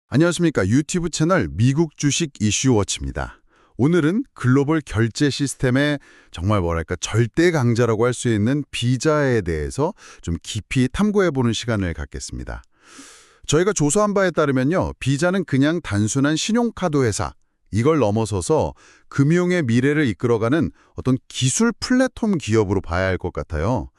안녕하십니까. 유튜브 채널 미국 주식 이슈워치입니다. 오늘은 글로벌 결제 시스템의 정말 뭐랄까 절대 강자라고 할 수 있는 비자에 대해서 좀 깊이 탐구해보는 시간을 갖겠습니다. 저희가 조사한 바에 따르면요. 비자는 그냥 단순한 신용카드 회사, 이걸 넘어서서 금융의 미래를 이끌어가는 어떤 기술 플랫폼 기업으로 봐야 할 것 같아요.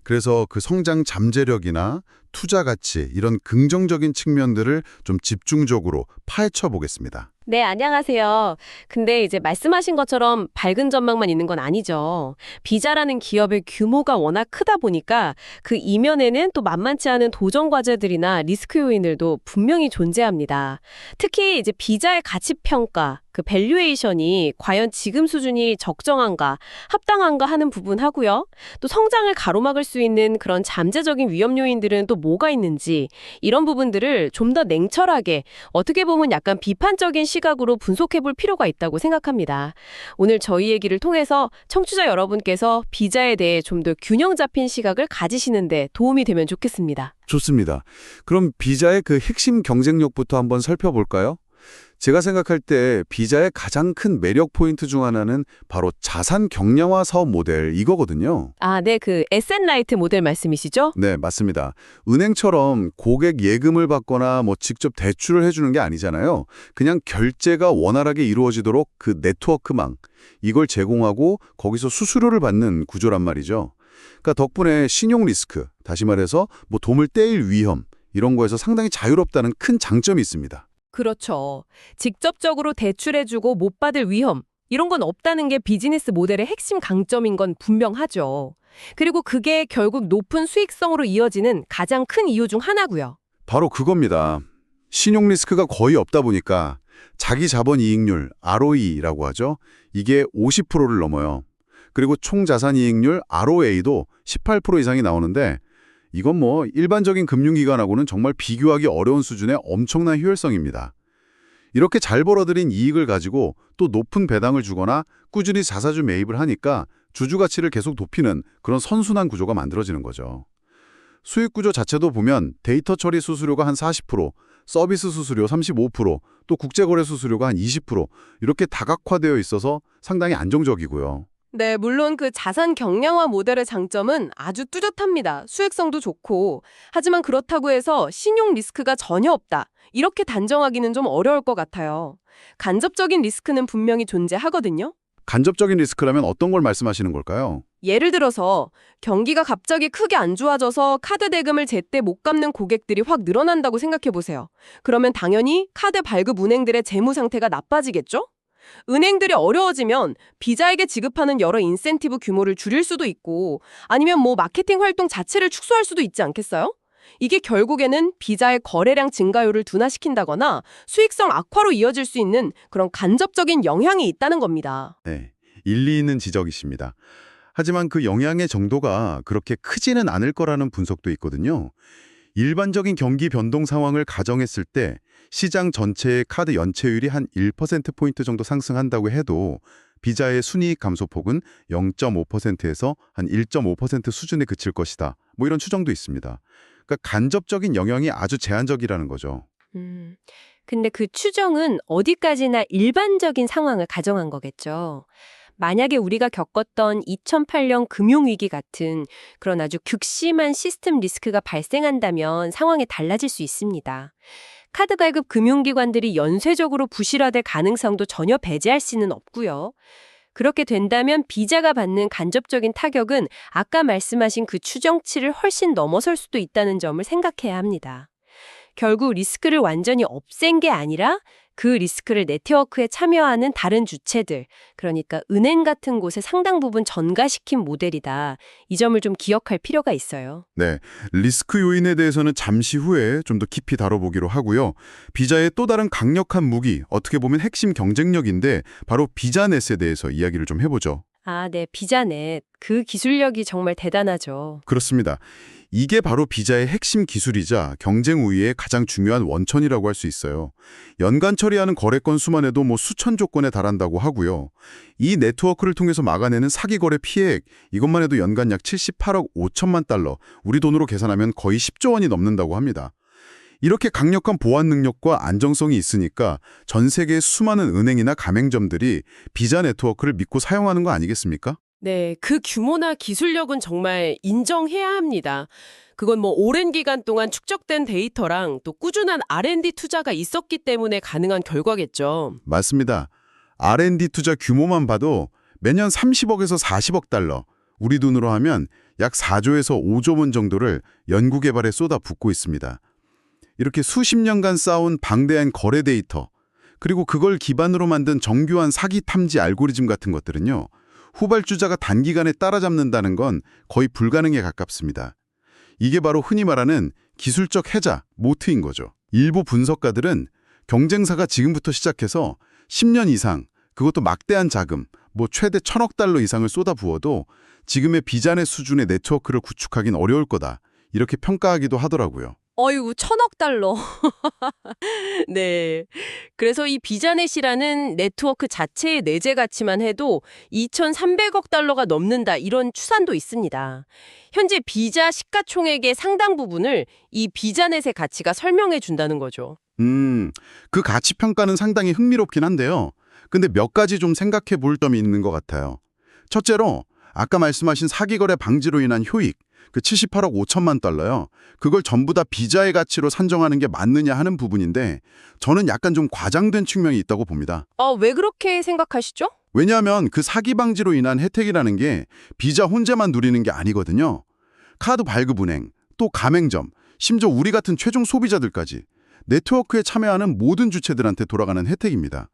그래서 그 성장 잠재력이나 투자 가치, 이런 긍정적인 측면들을 좀 집중적으로 파헤쳐 보겠습니다. 네, 안녕하세요. 근데 이제 말씀하신 것처럼 밝은 전망만 있는 건 아니죠. 비자라는 기업의 규모가 워낙 크다 보니까 그 이면에는 또 만만치 않은 도전 과제들이나 리스크 요인들도 분명히 존재합니다. 특히 이제 비자의 가치 평가, 그 밸류에이션이 과연 지금 수준이 적정한가, 합당한가 하는 부분 하고요. 또 성장을 가로막을 수 있는 그런 잠재적인 위험 요인들은 또 뭐가 있는지, 이런 부분들을 좀 더 냉철하게, 어떻게 보면 약간 비판적인 시각으로 분석해 볼 필요가 있다고 생각합니다. 오늘 저희 얘기를 통해서 청취자 여러분께서 비자에 대해 좀 더 균형 잡힌 시각을 가지시는데 도움이 되면 좋겠습니다. 좋습니다. 그럼 비자의 그 핵심 경쟁력부터 한번 살펴볼까요? 제가 생각할 때 비자의 가장 큰 매력 포인트 중 하나는 바로 자산 경량화 사업 모델 이거거든요. 아, 네, 그 에셋라이트 모델 말씀이시죠? 네, 맞습니다. 은행처럼 고객 예금을 받거나 직접 대출을 해주는 게 아니잖아요. 그냥 결제가 원활하게 이루어지도록 그 네트워크망, 이걸 제공하고 거기서 수수료를 받는 구조란 말이죠. 그러니까 덕분에 신용 리스크, 다시 말해서 돈을 떼일 위험, 이런 거에서 상당히 자유롭다는 큰 장점이 있습니다. 그렇죠. 직접적으로 대출해주고 못 받을 위험, 이런 건 없다는 게 비즈니스 모델의 핵심 강점인 건 분명하죠. 그리고 그게 결국 높은 수익성으로 이어지는 가장 큰 이유 중 하나고요. 바로 그겁니다. 신용 리스크가 거의 없다 보니까 자기 자본 이익률, ROE라고 하죠. 이게 50%를 넘어요. 그리고 총 자산 이익률, ROA도 18% 이상이 나오는데 이건 일반적인 금융기관하고는 정말 비교하기 어려운 수준의 엄청난 효율성입니다. 이렇게 잘 벌어들인 이익을 가지고 또 높은 배당을 주거나 꾸준히 자사주 매입을 하니까 주주 가치를 계속 높이는 그런 선순환 구조가 만들어지는 거죠. 수익 구조 자체도 보면 데이터 처리 수수료가 한 40%, 서비스 수수료 35%, 또 국제거래 수수료가 한 20% 이렇게 다각화되어 있어서 상당히 안정적이고요. 네, 물론 그 자산 경량화 모델의 장점은 아주 뚜렷합니다. 수익성도 좋고. 하지만 그렇다고 해서 신용 리스크가 전혀 없다. 이렇게 단정하기는 좀 어려울 것 같아요. 간접적인 리스크는 분명히 존재하거든요. 간접적인 리스크라면 어떤 걸 말씀하시는 걸까요? 예를 들어서 경기가 갑자기 크게 안 좋아져서 카드 대금을 제때 못 갚는 고객들이 확 늘어난다고 생각해 보세요. 그러면 당연히 카드 발급 은행들의 재무 상태가 나빠지겠죠? 은행들이 어려워지면 비자에게 지급하는 여러 인센티브 규모를 줄일 수도 있고 아니면 마케팅 활동 자체를 축소할 수도 있지 않겠어요? 이게 결국에는 비자의 거래량 증가율을 둔화시킨다거나 수익성 악화로 이어질 수 있는 그런 간접적인 영향이 있다는 겁니다. 네, 일리 있는 지적이십니다. 하지만 그 영향의 정도가 그렇게 크지는 않을 거라는 분석도 있거든요. 일반적인 경기 변동 상황을 가정했을 때 시장 전체의 카드 연체율이 한 1%포인트 정도 상승한다고 해도 비자의 순이익 감소폭은 0.5%에서 한 1.5% 수준에 그칠 것이다. 이런 추정도 있습니다. 그러니까 간접적인 영향이 아주 제한적이라는 거죠. 근데 그 추정은 어디까지나 일반적인 상황을 가정한 거겠죠. 만약에 우리가 겪었던 2008년 금융위기 같은 그런 아주 극심한 시스템 리스크가 발생한다면 상황이 달라질 수 있습니다. 카드 발급 금융기관들이 연쇄적으로 부실화될 가능성도 전혀 배제할 수는 없고요. 그렇게 된다면 비자가 받는 간접적인 타격은 아까 말씀하신 그 추정치를 훨씬 넘어설 수도 있다는 점을 생각해야 합니다. 결국 리스크를 완전히 없앤 게 아니라 그 리스크를 네트워크에 참여하는 다른 주체들, 그러니까 은행 같은 곳에 상당 부분 전가시킨 모델이다. 이 점을 좀 기억할 필요가 있어요. 네, 리스크 요인에 대해서는 잠시 후에 좀 더 깊이 다뤄보기로 하고요. 비자의 또 다른 강력한 무기, 어떻게 보면 핵심 경쟁력인데 바로 비자넷에 대해서 이야기를 좀 해보죠. 아, 네, 비자넷. 그 기술력이 정말 대단하죠. 그렇습니다. 이게 바로 비자의 핵심 기술이자 경쟁 우위의 가장 중요한 원천이라고 할 수 있어요. 연간 처리하는 거래건 수만 해도 수천 조건에 달한다고 하고요. 이 네트워크를 통해서 막아내는 사기 거래 피해액, 이것만 해도 연간 약 78억 5천만 달러, 우리 돈으로 계산하면 거의 10조 원이 넘는다고 합니다. 이렇게 강력한 보안 능력과 안정성이 있으니까 전 세계의 수많은 은행이나 가맹점들이 비자 네트워크를 믿고 사용하는 거 아니겠습니까? 네, 그 규모나 기술력은 정말 인정해야 합니다. 그건 뭐 오랜 기간 동안 축적된 데이터랑 또 꾸준한 R&D 투자가 있었기 때문에 가능한 결과겠죠. 맞습니다. R&D 투자 규모만 봐도 매년 30억에서 40억 달러, 우리 돈으로 하면 약 4조에서 5조 원 정도를 연구개발에 쏟아붓고 있습니다. 이렇게 수십 년간 쌓아온 방대한 거래 데이터, 그리고 그걸 기반으로 만든 정교한 사기 탐지 알고리즘 같은 것들은요, 후발주자가 단기간에 따라잡는다는 건 거의 불가능에 가깝습니다. 이게 바로 흔히 말하는 기술적 해자, 모트인 거죠. 일부 분석가들은 경쟁사가 지금부터 시작해서 10년 이상, 그것도 막대한 자금, 뭐 최대 1,000억 달러 이상을 쏟아부어도 지금의 비자넷 수준의 네트워크를 구축하긴 어려울 거다. 이렇게 평가하기도 하더라고요. 어이구, 1,000억 달러. 네. 그래서 이 비자넷이라는 네트워크 자체의 내재 가치만 해도 2,300억 달러가 넘는다, 이런 추산도 있습니다. 현재 비자 시가총액의 상당 부분을 이 비자넷의 가치가 설명해 준다는 거죠. 그 가치 평가는 상당히 흥미롭긴 한데요. 근데 몇 가지 좀 생각해 볼 점이 있는 것 같아요. 첫째로 아까 말씀하신 사기거래 방지로 인한 효익, 그 78억 5천만 달러요. 그걸 전부 다 비자의 가치로 산정하는 게 맞느냐 하는 부분인데 저는 약간 좀 과장된 측면이 있다고 봅니다. 왜 그렇게 생각하시죠? 왜냐하면 그 사기 방지로 인한 혜택이라는 게 비자 혼자만 누리는 게 아니거든요. 카드 발급은행, 또 가맹점, 심지어 우리 같은 최종 소비자들까지 네트워크에 참여하는 모든 주체들한테 돌아가는 혜택입니다.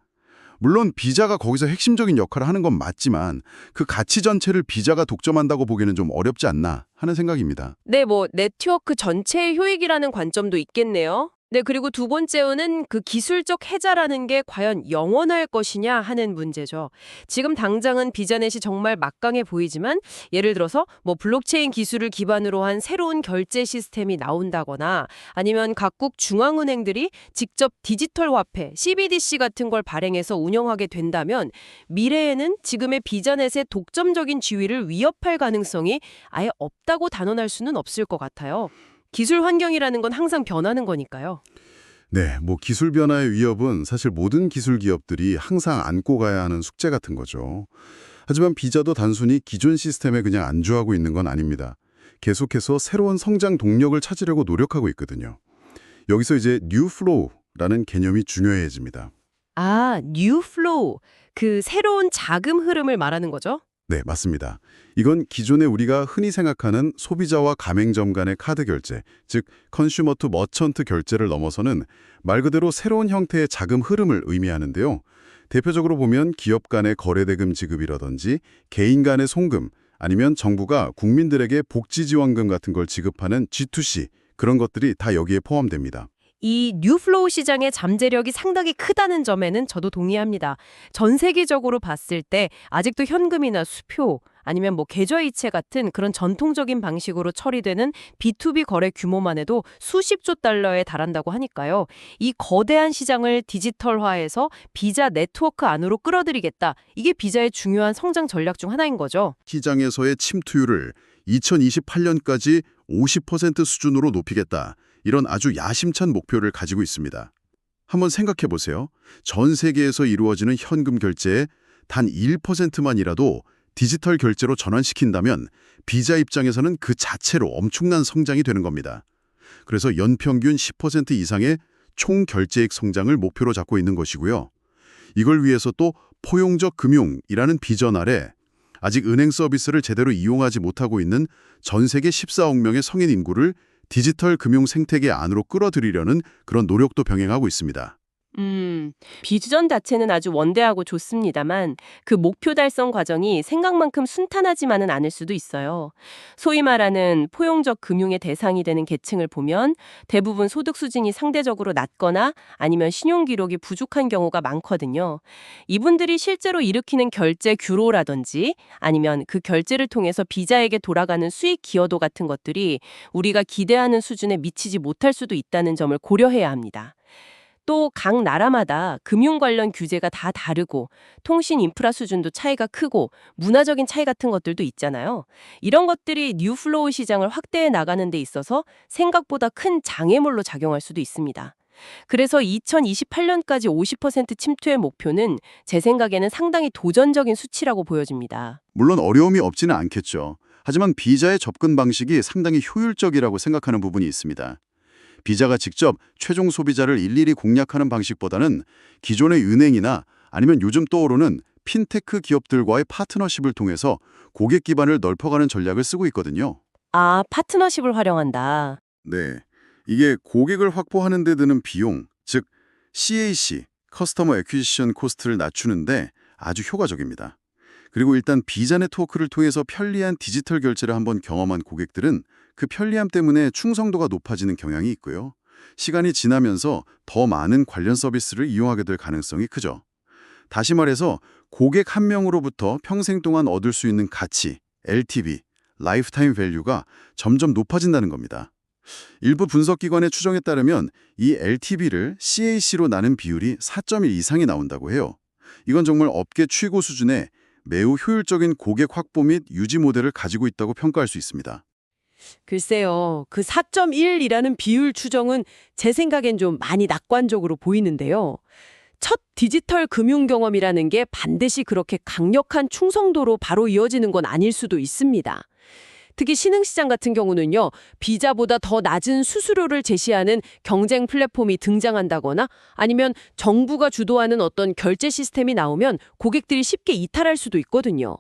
물론 비자가 거기서 핵심적인 역할을 하는 건 맞지만 그 가치 전체를 비자가 독점한다고 보기는 좀 어렵지 않나 하는 생각입니다. 네, 뭐 네트워크 전체의 효익이라는 관점도 있겠네요. 네, 그리고 두 번째는 그 기술적 해자라는 게 과연 영원할 것이냐 하는 문제죠. 지금 당장은 비자넷이 정말 막강해 보이지만 예를 들어서 뭐 블록체인 기술을 기반으로 한 새로운 결제 시스템이 나온다거나 아니면 각국 중앙은행들이 직접 디지털 화폐, CBDC 같은 걸 발행해서 운영하게 된다면 미래에는 지금의 비자넷의 독점적인 지위를 위협할 가능성이 아예 없다고 단언할 수는 없을 것 같아요. 기술 환경이라는 건 항상 변하는 거니까요. 네, 뭐 기술 변화의 위협은 사실 모든 기술 기업들이 항상 안고 가야 하는 숙제 같은 거죠. 하지만 비자도 단순히 기존 시스템에 그냥 안주하고 있는 건 아닙니다. 계속해서 새로운 성장 동력을 찾으려고 노력하고 있거든요. 여기서 이제 뉴 플로우라는 개념이 중요해집니다. 뉴 플로우. 그 새로운 자금 흐름을 말하는 거죠? 네, 맞습니다. 이건 기존에 우리가 흔히 생각하는 소비자와 가맹점 간의 카드 결제, 즉 컨슈머 투 머천트 결제를 넘어서는 말 그대로 새로운 형태의 자금 흐름을 의미하는데요. 대표적으로 보면 기업 간의 거래대금 지급이라든지 개인 간의 송금, 아니면 정부가 국민들에게 복지지원금 같은 걸 지급하는 G2C, 그런 것들이 다 여기에 포함됩니다. 이 뉴플로우 시장의 잠재력이 상당히 크다는 점에는 저도 동의합니다. 전 세계적으로 봤을 때 아직도 현금이나 수표 아니면 뭐 계좌이체 같은 그런 전통적인 방식으로 처리되는 B2B 거래 규모만 해도 수십조 달러에 달한다고 하니까요. 이 거대한 시장을 디지털화해서 비자 네트워크 안으로 끌어들이겠다. 이게 비자의 중요한 성장 전략 중 하나인 거죠. 시장에서의 침투율을 2028년까지 50% 수준으로 높이겠다. 이런 아주 야심찬 목표를 가지고 있습니다. 한번 생각해 보세요. 전 세계에서 이루어지는 현금 결제의 단 1%만이라도 디지털 결제로 전환시킨다면 비자 입장에서는 그 자체로 엄청난 성장이 되는 겁니다. 그래서 연평균 10% 이상의 총 결제액 성장을 목표로 잡고 있는 것이고요. 이걸 위해서 또 포용적 금융이라는 비전 아래 아직 은행 서비스를 제대로 이용하지 못하고 있는 전 세계 14억 명의 성인 인구를 디지털 금융 생태계 안으로 끌어들이려는 그런 노력도 병행하고 있습니다. 비전 자체는 아주 원대하고 좋습니다만 그 목표 달성 과정이 생각만큼 순탄하지만은 않을 수도 있어요. 소위 말하는 포용적 금융의 대상이 되는 계층을 보면 대부분 소득 수준이 상대적으로 낮거나 아니면 신용 기록이 부족한 경우가 많거든요. 이분들이 실제로 일으키는 결제 규로라든지 아니면 그 결제를 통해서 비자에게 돌아가는 수익 기여도 같은 것들이 우리가 기대하는 수준에 미치지 못할 수도 있다는 점을 고려해야 합니다. 또 각 나라마다 금융 관련 규제가 다 다르고 통신 인프라 수준도 차이가 크고 문화적인 차이 같은 것들도 있잖아요. 이런 것들이 뉴플로우 시장을 확대해 나가는 데 있어서 생각보다 큰 장애물로 작용할 수도 있습니다. 그래서 2028년까지 50% 침투의 목표는 제 생각에는 상당히 도전적인 수치라고 보여집니다. 물론 어려움이 없지는 않겠죠. 하지만 비자의 접근 방식이 상당히 효율적이라고 생각하는 부분이 있습니다. 비자가 직접 최종 소비자를 일일이 공략하는 방식보다는 기존의 은행이나 아니면 요즘 떠오르는 핀테크 기업들과의 파트너십을 통해서 고객 기반을 넓혀가는 전략을 쓰고 있거든요. 아, 파트너십을 활용한다. 네, 이게 고객을 확보하는 데 드는 비용, 즉 CAC, 커스터머 애퀴지션 코스트를 낮추는데 아주 효과적입니다. 그리고 일단 비자 네트워크를 통해서 편리한 디지털 결제를 한번 경험한 고객들은 그 편리함 때문에 충성도가 높아지는 경향이 있고요. 시간이 지나면서 더 많은 관련 서비스를 이용하게 될 가능성이 크죠. 다시 말해서 고객 한 명으로부터 평생 동안 얻을 수 있는 가치, LTV, 라이프타임 밸류가 점점 높아진다는 겁니다. 일부 분석기관의 추정에 따르면 이 LTV를 CAC로 나눈 비율이 4.1 이상이 나온다고 해요. 이건 정말 업계 최고 수준의 매우 효율적인 고객 확보 및 유지 모델을 가지고 있다고 평가할 수 있습니다. 글쎄요. 그 4.1이라는 비율 추정은 제 생각엔 좀 많이 낙관적으로 보이는데요. 첫 디지털 금융 경험이라는 게 반드시 그렇게 강력한 충성도로 바로 이어지는 건 아닐 수도 있습니다. 특히 신흥시장 같은 경우는요, 비자보다 더 낮은 수수료를 제시하는 경쟁 플랫폼이 등장한다거나 아니면 정부가 주도하는 어떤 결제 시스템이 나오면 고객들이 쉽게 이탈할 수도 있거든요.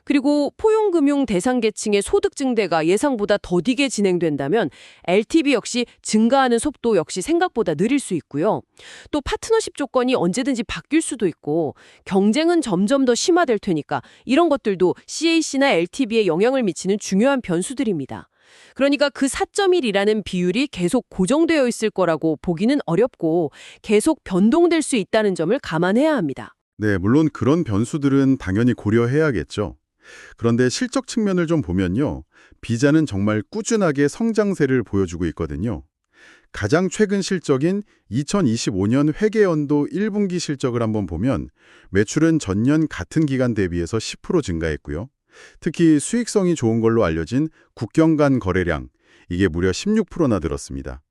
그리고 포용금융 대상 계층의 소득 증대가 예상보다 더디게 진행된다면 LTV 역시 증가하는 속도 역시 생각보다 느릴 수 있고요. 또 파트너십 조건이 언제든지 바뀔 수도 있고 경쟁은 점점 더 심화될 테니까 이런 것들도 CAC나 LTV에 영향을 미치는 중요한 변수들입니다. 그러니까 그 4.1이라는 비율이 계속 고정되어 있을 거라고 보기는 어렵고 계속 변동될 수 있다는 점을 감안해야 합니다. 네, 물론 그런 변수들은 당연히 고려해야겠죠. 그런데 실적 측면을 좀 보면요. 비자는 정말 꾸준하게 성장세를 보여주고 있거든요. 가장 최근 실적인 2025년 회계연도 1분기 실적을 한번 보면 매출은 전년 같은 기간 대비해서 10% 증가했고요. 특히 수익성이 좋은 걸로 알려진 국경 간 거래량, 이게 무려 16%나 늘었습니다.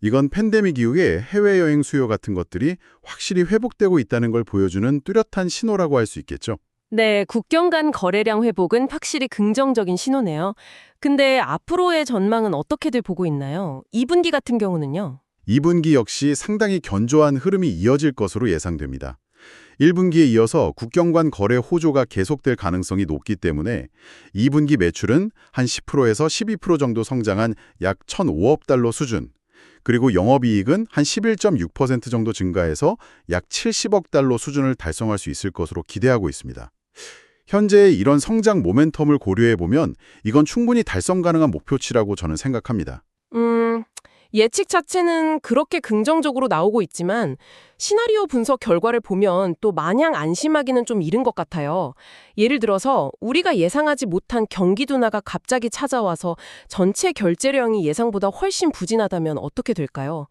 이건 팬데믹 이후에 해외여행 수요 같은 것들이 확실히 회복되고 있다는 걸 보여주는 뚜렷한 신호라고 할 수 있겠죠. 네, 국경 간 거래량 회복은 확실히 긍정적인 신호네요. 근데 앞으로의 전망은 어떻게들 보고 있나요? 2분기 같은 경우는요? 2분기 역시 상당히 견조한 흐름이 이어질 것으로 예상됩니다. 1분기에 이어서 국경 간 거래 호조가 계속될 가능성이 높기 때문에 2분기 매출은 한 10%에서 12% 정도 성장한 약 1,005억 달러 수준, 그리고 영업이익은 한 11.6% 정도 증가해서 약 70억 달러 수준을 달성할 수 있을 것으로 기대하고 있습니다. 현재의 이런 성장 모멘텀을 고려해보면 이건 충분히 달성 가능한 목표치라고 저는 생각합니다. 예측 자체는 그렇게 긍정적으로 나오고 있지만 시나리오 분석 결과를 보면 또 마냥 안심하기는 좀 이른 것 같아요. 예를 들어서 우리가 예상하지 못한 경기 둔화가 갑자기 찾아와서 전체 결제량이 예상보다 훨씬 부진하다면 어떻게 될까요?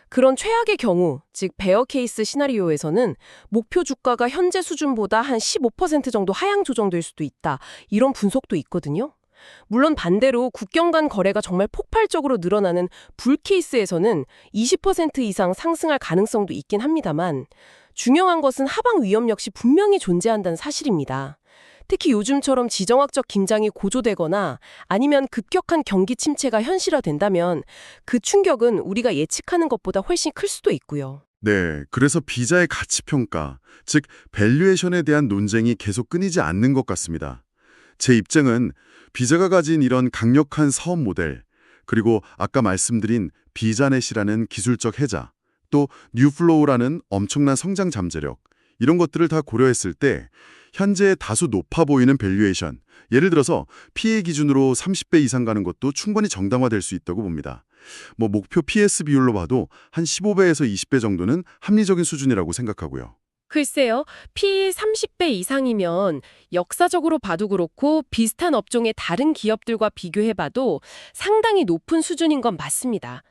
그런 최악의 경우, 즉 베어 케이스 시나리오에서는 목표 주가가 현재 수준보다 한 15% 정도 하향 조정될 수도 있다. 이런 분석도 있거든요. 물론 반대로 국경 간 거래가 정말 폭발적으로 늘어나는 불 케이스에서는 20% 이상 상승할 가능성도 있긴 합니다만 중요한 것은 하방 위험 역시 분명히 존재한다는 사실입니다. 특히 요즘처럼 지정학적 긴장이 고조되거나 아니면 급격한 경기 침체가 현실화된다면 그 충격은 우리가 예측하는 것보다 훨씬 클 수도 있고요. 네, 그래서 비자의 가치평가, 즉 밸류에이션에 대한 논쟁이 계속 끊이지 않는 것 같습니다. 제 입장은 비자가 가진 이런 강력한 사업 모델, 그리고 아까 말씀드린 비자넷이라는 기술적 해자, 또 뉴플로우라는 엄청난 성장 잠재력, 이런 것들을 다 고려했을 때 현재 다소 높아 보이는 밸류에이션, 예를 들어서 PE 기준으로 30배 이상 가는 것도 충분히 정당화될 수 있다고 봅니다. 목표 PS 비율로 봐도 한 15배에서 20배 정도는 합리적인 수준이라고 생각하고요. 글쎄요, PE 30배 이상이면 역사적으로 봐도 그렇고 비슷한 업종의 다른 기업들과 비교해봐도 상당히 높은 수준인 건 맞습니다.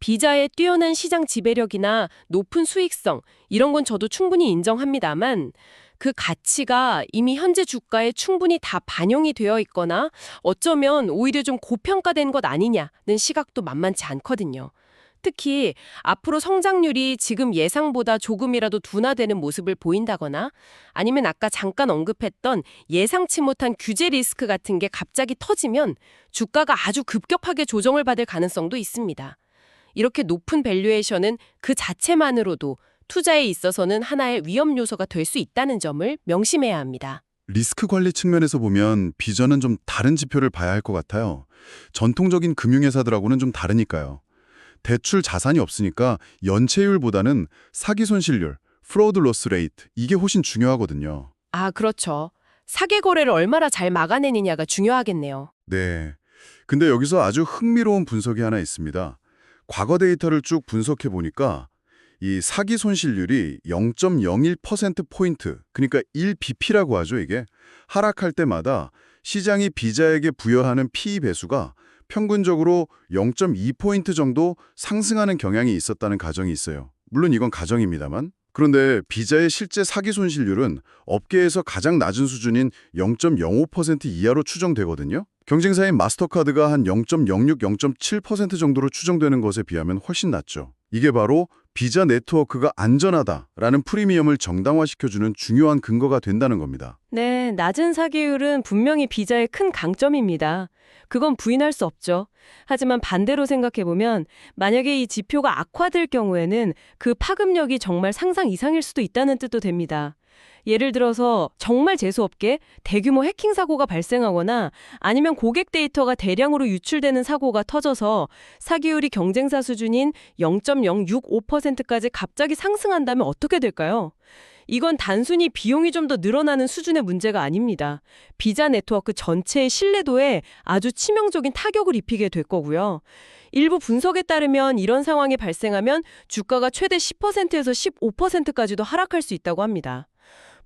비자의 뛰어난 시장 지배력이나 높은 수익성, 이런 건 저도 충분히 인정합니다만 그 가치가 이미 현재 주가에 충분히 다 반영이 되어 있거나 어쩌면 오히려 좀 고평가된 것 아니냐는 시각도 만만치 않거든요. 특히 앞으로 성장률이 지금 예상보다 조금이라도 둔화되는 모습을 보인다거나 아니면 아까 잠깐 언급했던 예상치 못한 규제 리스크 같은 게 갑자기 터지면 주가가 아주 급격하게 조정을 받을 가능성도 있습니다. 이렇게 높은 밸류에이션은 그 자체만으로도 투자에 있어서는 하나의 위험 요소가 될 수 있다는 점을 명심해야 합니다. 리스크 관리 측면에서 보면 비전은 좀 다른 지표를 봐야 할 것 같아요. 전통적인 금융회사들하고는 좀 다르니까요. 대출 자산이 없으니까 연체율보다는 사기 손실률, 프로드 로스 레이트, 이게 훨씬 중요하거든요. 아, 그렇죠. 사기 거래를 얼마나 잘 막아내느냐가 중요하겠네요. 네. 근데 여기서 아주 흥미로운 분석이 하나 있습니다. 과거 데이터를 쭉 분석해 보니까 이 사기 손실률이 0.01%포인트, 그러니까 1bp라고 하죠, 이게. 하락할 때마다 시장이 비자에게 부여하는 PE 배수가 평균적으로 0.2포인트 정도 상승하는 경향이 있었다는 가정이 있어요. 물론 이건 가정입니다만. 그런데 비자의 실제 사기 손실률은 업계에서 가장 낮은 수준인 0.05% 이하로 추정되거든요. 경쟁사인 마스터카드가 한 0.06, 0.7% 정도로 추정되는 것에 비하면 훨씬 낮죠. 이게 바로 비자 네트워크가 안전하다라는 프리미엄을 정당화시켜주는 중요한 근거가 된다는 겁니다. 네, 낮은 사기율은 분명히 비자의 큰 강점입니다. 그건 부인할 수 없죠. 하지만 반대로 생각해보면 만약에 이 지표가 악화될 경우에는 그 파급력이 정말 상상 이상일 수도 있다는 뜻도 됩니다. 예를 들어서 정말 재수없게 대규모 해킹 사고가 발생하거나 아니면 고객 데이터가 대량으로 유출되는 사고가 터져서 사기율이 경쟁사 수준인 0.065%까지 갑자기 상승한다면 어떻게 될까요? 이건 단순히 비용이 좀 더 늘어나는 수준의 문제가 아닙니다. 비자 네트워크 전체의 신뢰도에 아주 치명적인 타격을 입히게 될 거고요. 일부 분석에 따르면 이런 상황이 발생하면 주가가 최대 10%에서 15%까지도 하락할 수 있다고 합니다.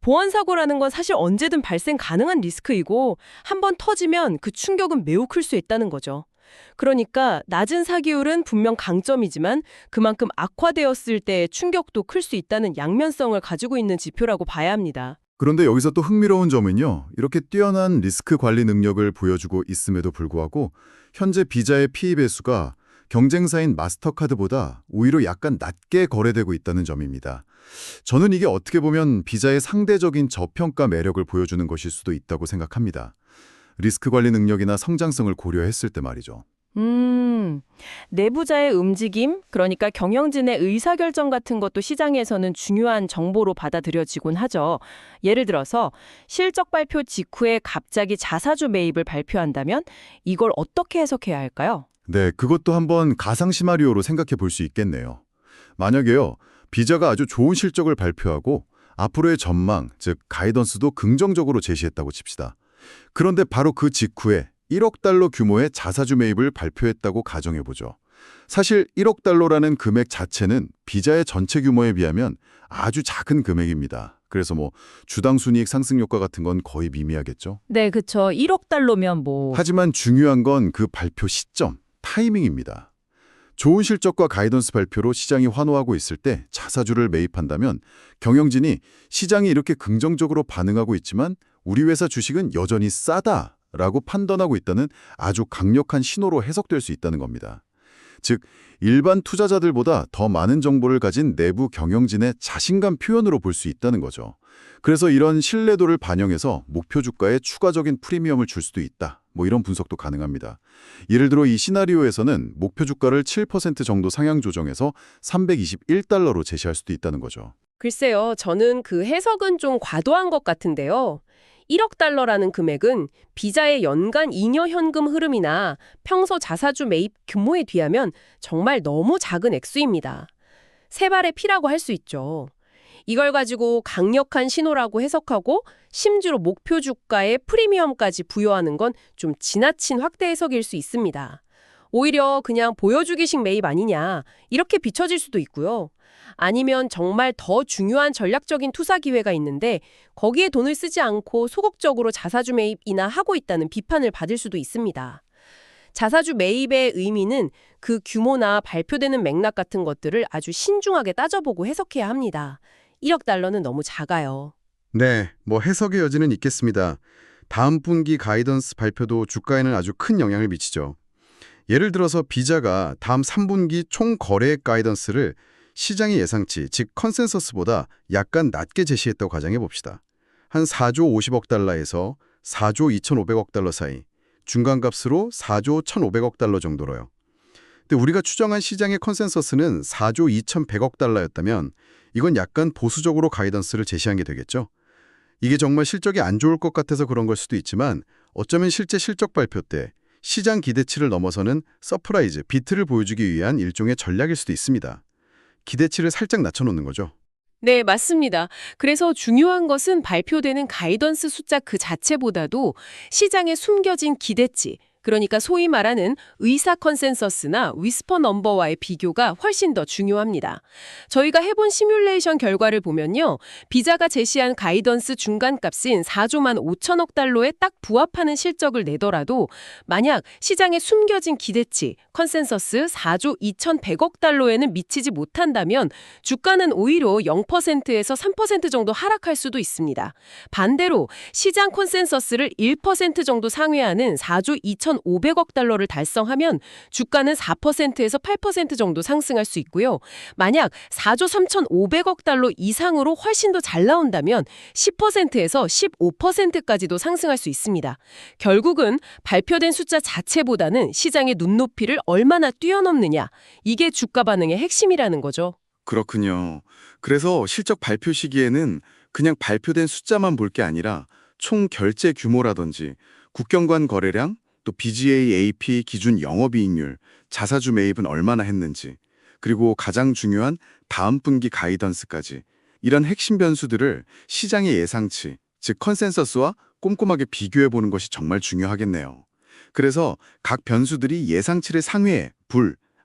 보안 사고라는 건 사실 언제든 발생 가능한 리스크이고 한번 터지면 그 충격은 매우 클 수 있다는 거죠. 그러니까 낮은 사기율은 분명 강점이지만 그만큼 악화되었을 때의 충격도 클 수 있다는 양면성을 가지고 있는 지표라고 봐야 합니다. 그런데 여기서 또 흥미로운 점은요. 이렇게 뛰어난 리스크 관리 능력을 보여주고 있음에도 불구하고 현재 비자의 PE 배수가 경쟁사인 마스터카드보다 오히려 약간 낮게 거래되고 있다는 점입니다. 저는 이게 어떻게 보면 비자의 상대적인 저평가 매력을 보여주는 것일 수도 있다고 생각합니다. 리스크 관리 능력이나 성장성을 고려했을 때 말이죠. 내부자의 움직임, 그러니까 경영진의 의사결정 같은 것도 시장에서는 중요한 정보로 받아들여지곤 하죠. 예를 들어서 실적 발표 직후에 갑자기 자사주 매입을 발표한다면 이걸 어떻게 해석해야 할까요? 네, 그것도 한번 가상 시나리오로 생각해 볼 수 있겠네요. 만약에요, 비자가 아주 좋은 실적을 발표하고 앞으로의 전망, 즉 가이던스도 긍정적으로 제시했다고 칩시다. 그런데 바로 그 직후에 1억 달러 규모의 자사주 매입을 발표했다고 가정해보죠. 사실 1억 달러라는 금액 자체는 비자의 전체 규모에 비하면 아주 작은 금액입니다. 그래서 주당 순이익 상승 효과 같은 건 거의 미미하겠죠. 네, 그쵸. 1억 달러면 하지만 중요한 건 그 발표 시점, 타이밍입니다. 좋은 실적과 가이던스 발표로 시장이 환호하고 있을 때 자사주를 매입한다면 경영진이 시장이 이렇게 긍정적으로 반응하고 있지만 우리 회사 주식은 여전히 싸다라고 판단하고 있다는 아주 강력한 신호로 해석될 수 있다는 겁니다. 즉, 일반 투자자들보다 더 많은 정보를 가진 내부 경영진의 자신감 표현으로 볼 수 있다는 거죠. 그래서 이런 신뢰도를 반영해서 목표 주가에 추가적인 프리미엄을 줄 수도 있다. 이런 분석도 가능합니다. 예를 들어 이 시나리오에서는 목표 주가를 7% 정도 상향 조정해서 321달러로 제시할 수도 있다는 거죠. 글쎄요, 저는 그 해석은 좀 과도한 것 같은데요. 1억 달러라는 금액은 비자의 연간 잉여 현금 흐름이나 평소 자사주 매입 규모에 비하면 정말 너무 작은 액수입니다. 세 발의 피라고 할 수 있죠. 이걸 가지고 강력한 신호라고 해석하고 심지어 목표 주가에 프리미엄까지 부여하는 건 좀 지나친 확대 해석일 수 있습니다. 오히려 그냥 보여주기식 매입 아니냐 이렇게 비춰질 수도 있고요. 아니면 정말 더 중요한 전략적인 투자 기회가 있는데 거기에 돈을 쓰지 않고 소극적으로 자사주 매입이나 하고 있다는 비판을 받을 수도 있습니다. 자사주 매입의 의미는 그 규모나 발표되는 맥락 같은 것들을 아주 신중하게 따져보고 해석해야 합니다. 1억 달러는 너무 작아요. 네, 뭐 해석의 여지는 있겠습니다. 다음 분기 가이던스 발표도 주가에는 아주 큰 영향을 미치죠. 예를 들어서 비자가 다음 3분기 총 거래액 가이던스를 시장의 예상치, 즉 컨센서스보다 약간 낮게 제시했다고 가정해 봅시다. 한 4조 50억 달러에서 4조 2,500억 달러 사이, 중간값으로 4조 1,500억 달러 정도로요. 근데 우리가 추정한 시장의 컨센서스는 4조 2,100억 달러였다면 이건 약간 보수적으로 가이던스를 제시한 게 되겠죠. 이게 정말 실적이 안 좋을 것 같아서 그런 걸 수도 있지만 어쩌면 실제 실적 발표 때 시장 기대치를 넘어서는 서프라이즈, 비트를 보여주기 위한 일종의 전략일 수도 있습니다. 기대치를 살짝 낮춰놓는 거죠. 네, 맞습니다. 그래서 중요한 것은 발표되는 가이던스 숫자 그 자체보다도 시장에 숨겨진 기대치, 그러니까 소위 말하는 의사 컨센서스나 위스퍼 넘버와의 비교가 훨씬 더 중요합니다. 저희가 해본 시뮬레이션 결과를 보면요. 비자가 제시한 가이던스 중간값인 4조만 5천억 달러에 딱 부합하는 실적을 내더라도 만약 시장에 숨겨진 기대치, 컨센서스 4조 2,100억 달러에는 미치지 못한다면 주가는 오히려 0%에서 3% 정도 하락할 수도 있습니다. 반대로 시장 컨센서스를 1% 정도 상회하는 4조 2,500억 달러를 달성하면 주가는 4%에서 8% 정도 상승할 수 있고요. 만약 4조 3,500억 달러 이상으로 훨씬 더 잘 나온다면 10%에서 15%까지도 상승할 수 있습니다. 결국은 발표된 숫자 자체보다는 시장의 눈높이를 얼마나 뛰어넘느냐, 이게 주가 반응의 핵심이라는 거죠. 그렇군요. 그래서 실적 발표 시기에는 그냥 발표된 숫자만 볼 게 아니라 총 결제 규모라든지 국경 간 거래량, 또 BGA, AP 기준 영업이익률, 자사주 매입은 얼마나 했는지, 그리고 가장 중요한 다음 분기 가이던스까지 이런 핵심 변수들을 시장의 예상치, 즉 컨센서스와 꼼꼼하게 비교해보는 것이 정말 중요하겠네요. 그래서 각 변수들이 예상치를 상회해,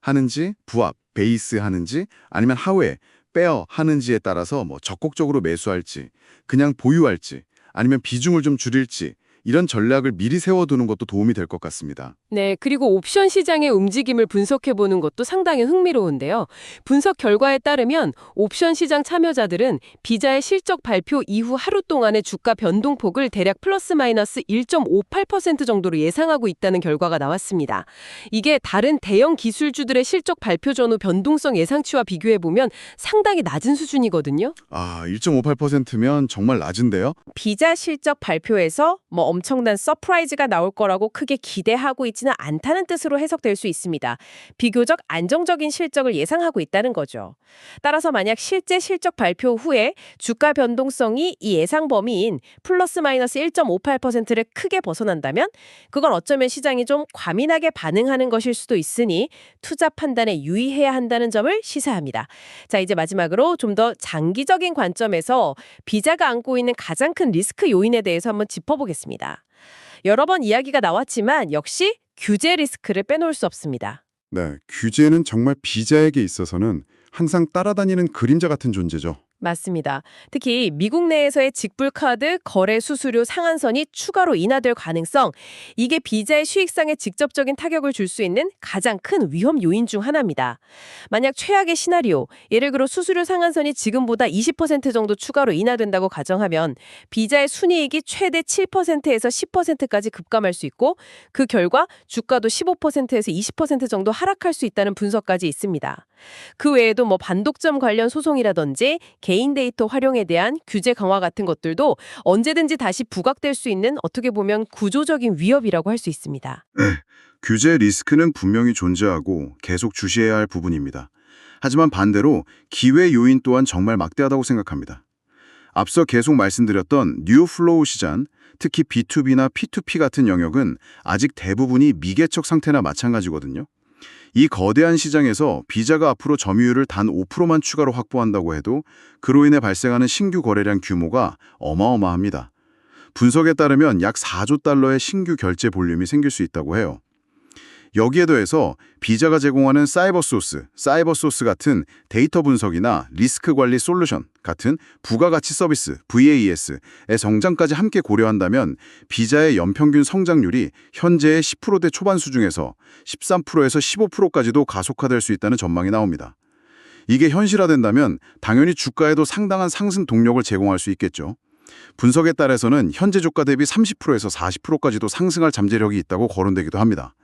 하는지, 부합, 베이스 하는지, 아니면 하회, 빼어 하는지에 따라서 적극적으로 매수할지, 그냥 보유할지, 아니면 비중을 좀 줄일지, 이런 전략을 미리 세워두는 것도 도움이 될 것 같습니다. 네, 그리고 옵션 시장의 움직임을 분석해보는 것도 상당히 흥미로운데요. 분석 결과에 따르면 옵션 시장 참여자들은 비자의 실적 발표 이후 하루 동안의 주가 변동폭을 대략 플러스 마이너스 1.58% 정도로 예상하고 있다는 결과가 나왔습니다. 이게 다른 대형 기술주들의 실적 발표 전후 변동성 예상치와 비교해보면 상당히 낮은 수준이거든요. 1.58%면 정말 낮은데요? 비자 실적 발표에서 엄청난 서프라이즈가 나올 거라고 크게 기대하고 있지는 않다는 뜻으로 해석될 수 있습니다. 비교적 안정적인 실적을 예상하고 있다는 거죠. 따라서 만약 실제 실적 발표 후에 주가 변동성이 이 예상 범위인 플러스 마이너스 1.58%를 크게 벗어난다면 그건 어쩌면 시장이 좀 과민하게 반응하는 것일 수도 있으니 투자 판단에 유의해야 한다는 점을 시사합니다. 자, 이제 마지막으로 좀 더 장기적인 관점에서 비자가 안고 있는 가장 큰 리스크 요인에 대해서 한번 짚어보겠습니다. 여러 번 이야기가 나왔지만 역시 규제 리스크를 빼놓을 수 없습니다. 네, 규제는 정말 비자에게 있어서는 항상 따라다니는 그림자 같은 존재죠. 맞습니다. 특히 미국 내에서의 직불카드 거래 수수료 상한선이 추가로 인하될 가능성, 이게 비자의 수익성에 직접적인 타격을 줄 수 있는 가장 큰 위험 요인 중 하나입니다. 만약 최악의 시나리오, 예를 들어 수수료 상한선이 지금보다 20% 정도 추가로 인하된다고 가정하면 비자의 순이익이 최대 7%에서 10%까지 급감할 수 있고 그 결과 주가도 15%에서 20% 정도 하락할 수 있다는 분석까지 있습니다. 그 외에도 반독점 관련 소송이라든지 개인 데이터 활용에 대한 규제 강화 같은 것들도 언제든지 다시 부각될 수 있는 어떻게 보면 구조적인 위협이라고 할 수 있습니다. 규제 리스크는 분명히 존재하고 계속 주시해야 할 부분입니다. 하지만 반대로 기회 요인 또한 정말 막대하다고 생각합니다. 앞서 계속 말씀드렸던 뉴 플로우 시장, 특히 B2B나 P2P 같은 영역은 아직 대부분이 미개척 상태나 마찬가지거든요. 이 거대한 시장에서 비자가 앞으로 점유율을 단 5%만 추가로 확보한다고 해도 그로 인해 발생하는 신규 거래량 규모가 어마어마합니다. 분석에 따르면 약 4조 달러의 신규 결제 볼륨이 생길 수 있다고 해요. 여기에 더해서 비자가 제공하는 사이버 소스 같은 데이터 분석이나 리스크 관리 솔루션 같은 부가가치 서비스, VAS의 성장까지 함께 고려한다면 비자의 연평균 성장률이 현재의 10%대 초반 수준에서 13%에서 15%까지도 가속화될 수 있다는 전망이 나옵니다. 이게 현실화된다면 당연히 주가에도 상당한 상승 동력을 제공할 수 있겠죠. 분석에 따라서는 현재 주가 대비 30%에서 40%까지도 상승할 잠재력이 있다고 거론되기도 합니다.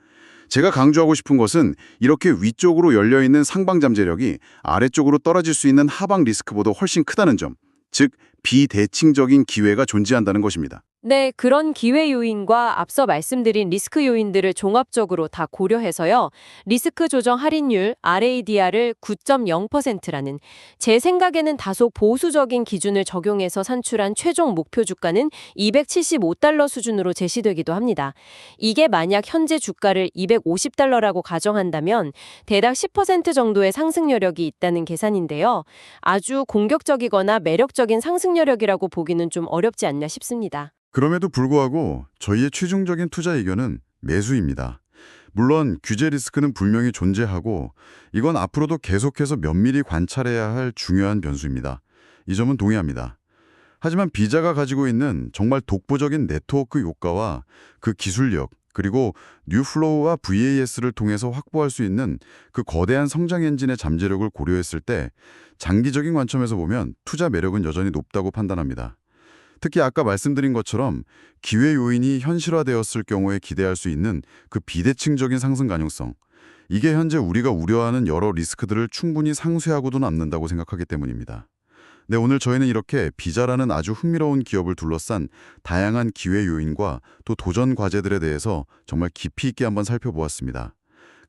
제가 강조하고 싶은 것은 이렇게 위쪽으로 열려있는 상방 잠재력이 아래쪽으로 떨어질 수 있는 하방 리스크보다 훨씬 크다는 점, 즉 비대칭적인 기회가 존재한다는 것입니다. 네, 그런 기회 요인과 앞서 말씀드린 리스크 요인들을 종합적으로 다 고려해서요. 리스크 조정 할인율 RADR을 9.0%라는 제 생각에는 다소 보수적인 기준을 적용해서 산출한 최종 목표 주가는 $275 수준으로 제시되기도 합니다. 이게 만약 현재 주가를 $250라고 가정한다면 대략 10% 정도의 상승 여력이 있다는 계산인데요. 아주 공격적이거나 매력적인 상승 여력이라고 보기는 좀 어렵지 않나 싶습니다. 그럼에도 불구하고 저희의 최종적인 투자 의견은 매수입니다. 물론 규제 리스크는 분명히 존재하고 이건 앞으로도 계속해서 면밀히 관찰해야 할 중요한 변수입니다. 이 점은 동의합니다. 하지만 비자가 가지고 있는 정말 독보적인 네트워크 효과와 그 기술력, 그리고 뉴플로우와 VAS를 통해서 확보할 수 있는 그 거대한 성장 엔진의 잠재력을 고려했을 때 장기적인 관점에서 보면 투자 매력은 여전히 높다고 판단합니다. 특히 아까 말씀드린 것처럼 기회 요인이 현실화되었을 경우에 기대할 수 있는 그 비대칭적인 상승 가능성, 이게 현재 우리가 우려하는 여러 리스크들을 충분히 상쇄하고도 남는다고 생각하기 때문입니다. 네, 오늘 저희는 이렇게 비자라는 아주 흥미로운 기업을 둘러싼 다양한 기회 요인과 또 도전 과제들에 대해서 정말 깊이 있게 한번 살펴보았습니다.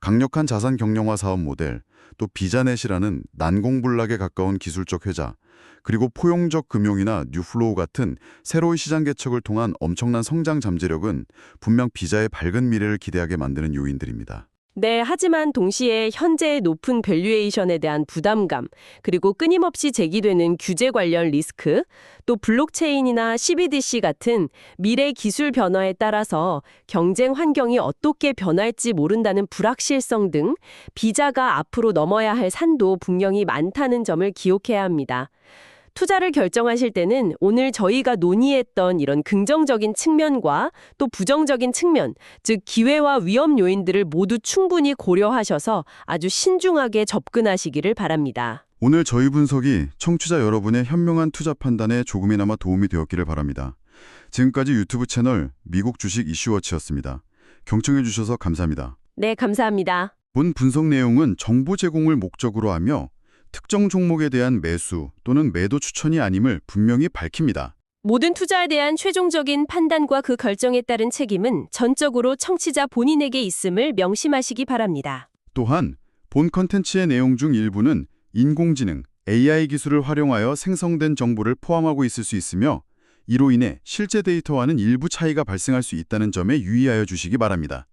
강력한 자산 경영화 사업 모델, 또 비자넷이라는 난공불락에 가까운 기술적 회자, 그리고 포용적 금융이나 뉴플로우 같은 새로운 시장 개척을 통한 엄청난 성장 잠재력은 분명 비자의 밝은 미래를 기대하게 만드는 요인들입니다. 네, 하지만 동시에 현재의 높은 밸류에이션에 대한 부담감, 그리고 끊임없이 제기되는 규제 관련 리스크, 또 블록체인이나 CBDC 같은 미래 기술 변화에 따라서 경쟁 환경이 어떻게 변할지 모른다는 불확실성 등 비자가 앞으로 넘어야 할 산도 분명히 많다는 점을 기억해야 합니다. 투자를 결정하실 때는 오늘 저희가 논의했던 이런 긍정적인 측면과 또 부정적인 측면, 즉 기회와 위험 요인들을 모두 충분히 고려하셔서 아주 신중하게 접근하시기를 바랍니다. 오늘 저희 분석이 청취자 여러분의 현명한 투자 판단에 조금이나마 도움이 되었기를 바랍니다. 지금까지 유튜브 채널 미국 주식 이슈워치였습니다. 경청해 주셔서 감사합니다. 네, 감사합니다. 본 분석 내용은 정보 제공을 목적으로 하며 특정 종목에 대한 매수 또는 매도 추천이 아님을 분명히 밝힙니다. 모든 투자에 대한 최종적인 판단과 그 결정에 따른 책임은 전적으로 청취자 본인에게 있음을 명심하시기 바랍니다. 또한 본 컨텐츠의 내용 중 일부는 인공지능, AI 기술을 활용하여 생성된 정보를 포함하고 있을 수 있으며 이로 인해 실제 데이터와는 일부 차이가 발생할 수 있다는 점에 유의하여 주시기 바랍니다.